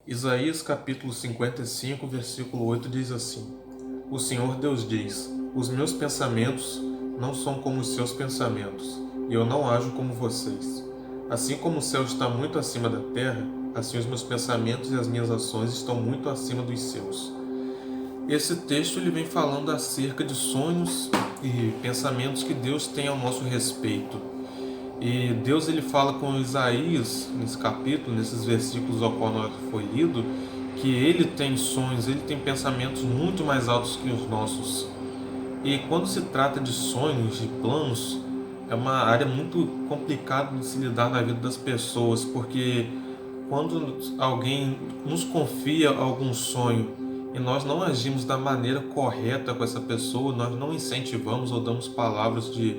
Isaías capítulo 55, versículo 8 diz assim: O Senhor Deus diz: Os meus pensamentos não são como os seus pensamentos, e eu não ajo como vocês. Assim como o céu está muito acima da terra, assim os meus pensamentos e as minhas ações estão muito acima dos seus. Esse texto ele vem falando acerca de sonhos e pensamentos que Deus tem ao nosso respeito. E Deus ele fala com Isaías, nesse capítulo, nesses versículos ao qual foi lido, que ele tem sonhos, ele tem pensamentos muito mais altos que os nossos. E quando se trata de sonhos, de planos, é uma área muito complicada de se lidar na vida das pessoas, porque quando alguém nos confia algum sonho e nós não agimos da maneira correta com essa pessoa, nós não incentivamos ou damos palavras de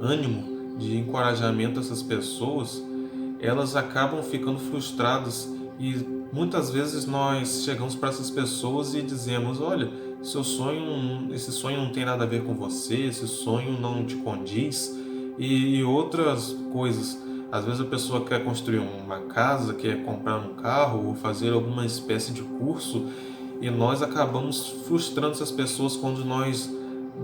ânimo, de encorajamento a essas pessoas, elas acabam ficando frustradas e muitas vezes nós chegamos para essas pessoas e dizemos: olha, esse sonho não tem nada a ver com você, esse sonho não te condiz e outras coisas. Às vezes a pessoa quer construir uma casa, quer comprar um carro ou fazer alguma espécie de curso e nós acabamos frustrando essas pessoas quando nós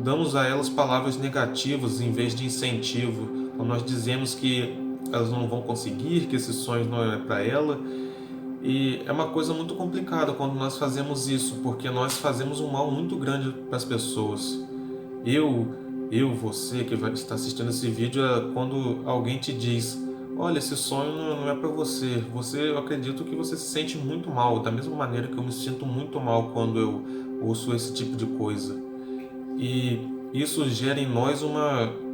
damos a elas palavras negativas em vez de incentivo. Quando nós dizemos que elas não vão conseguir, que esse sonho não é para ela. E é uma coisa muito complicada quando nós fazemos isso, porque nós fazemos um mal muito grande para as pessoas. Eu, você que vai estar assistindo esse vídeo, quando alguém te diz: olha, esse sonho não é para você. Eu acredito que você se sente muito mal, da mesma maneira que eu me sinto muito mal quando eu ouço esse tipo de coisa. E isso gera em nós uma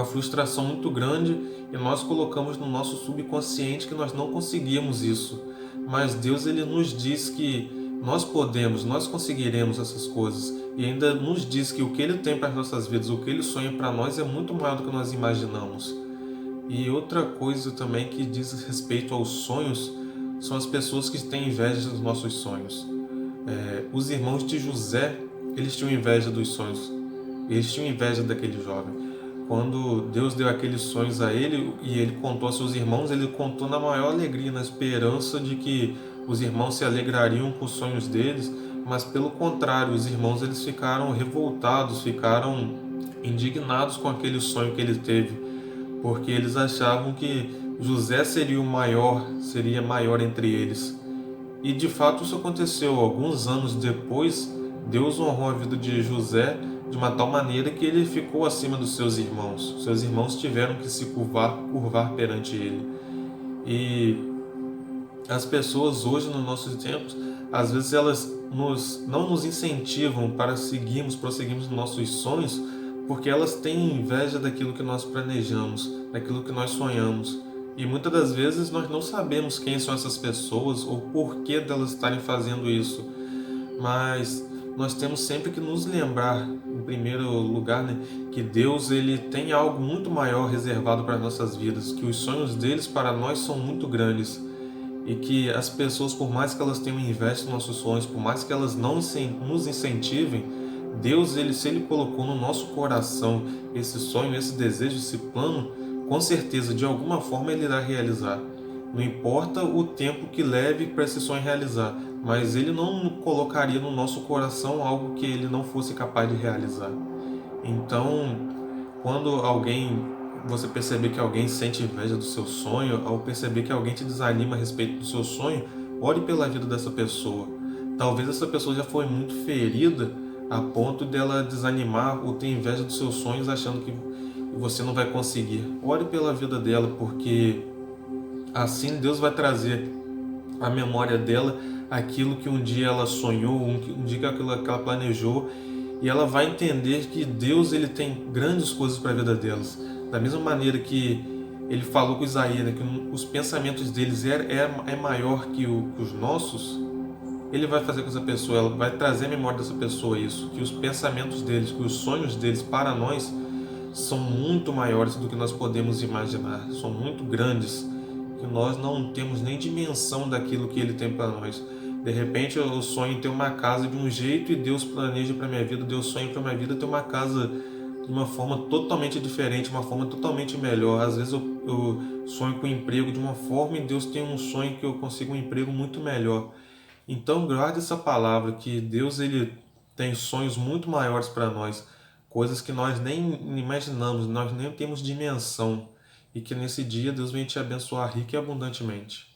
frustração muito grande e nós colocamos no nosso subconsciente que nós não conseguimos isso. Mas Deus ele nos diz que nós podemos, nós conseguiremos essas coisas e ainda nos diz que o que Ele tem para as nossas vidas, o que Ele sonha para nós é muito maior do que nós imaginamos. E outra coisa também que diz respeito aos sonhos são as pessoas que têm inveja dos nossos sonhos. Os irmãos de José, eles tinham inveja dos sonhos, eles tinham inveja daquele jovem. Quando Deus deu aqueles sonhos a ele e ele contou a seus irmãos, ele contou na maior alegria, na esperança de que os irmãos se alegrariam com os sonhos deles, mas pelo contrário, os irmãos eles ficaram revoltados, ficaram indignados com aquele sonho que ele teve, porque eles achavam que José seria maior entre eles. E de fato isso aconteceu. Alguns anos depois, Deus honrou a vida de José de uma tal maneira que ele ficou acima dos seus irmãos. Seus irmãos tiveram que se curvar perante ele. E as pessoas hoje, nos nossos tempos, às vezes elas não nos incentivam para prosseguirmos nos nossos sonhos, porque elas têm inveja daquilo que nós planejamos, daquilo que nós sonhamos. E muitas das vezes nós não sabemos quem são essas pessoas ou por que delas estarem fazendo isso. Mas nós temos sempre que nos lembrar, em primeiro lugar, né, que Deus ele tem algo muito maior reservado para as nossas vidas, que os sonhos deles para nós são muito grandes e que as pessoas, por mais que elas tenham inveja nos nossos sonhos, por mais que elas não nos incentivem, Deus, se Ele colocou no nosso coração esse sonho, esse desejo, esse plano, com certeza, de alguma forma Ele irá realizar. Não importa o tempo que leve para esse sonho realizar, mas Ele não colocaria no nosso coração algo que Ele não fosse capaz de realizar. Então, quando você perceber que alguém sente inveja do seu sonho, ao perceber que alguém te desanima a respeito do seu sonho, ore pela vida dessa pessoa. Talvez essa pessoa já foi muito ferida a ponto dela desanimar ou ter inveja dos seus sonhos, achando que você não vai conseguir. Ore pela vida dela, porque assim Deus vai trazer à memória dela aquilo que um dia ela sonhou, um dia que ela planejou, e ela vai entender que Deus ele tem grandes coisas para a vida delas. Da mesma maneira que ele falou com Isaías, né, que os pensamentos deles é maior que os nossos, ele vai fazer com essa pessoa, ela vai trazer à memória dessa pessoa isso, que os pensamentos deles, que os sonhos deles para nós são muito maiores do que nós podemos imaginar, são muito grandes, que nós não temos nem dimensão daquilo que ele tem para nós. De repente eu sonho em ter uma casa de um jeito e Deus planeja para minha vida, Deus sonha para minha vida ter uma casa de uma forma totalmente diferente, uma forma totalmente melhor. Às vezes eu sonho com um emprego de uma forma e Deus tem um sonho que eu consiga um emprego muito melhor. Então, guarde essa palavra que Deus ele tem sonhos muito maiores para nós, coisas que nós nem imaginamos, nós nem temos dimensão, e que nesse dia Deus vem te abençoar rica e abundantemente.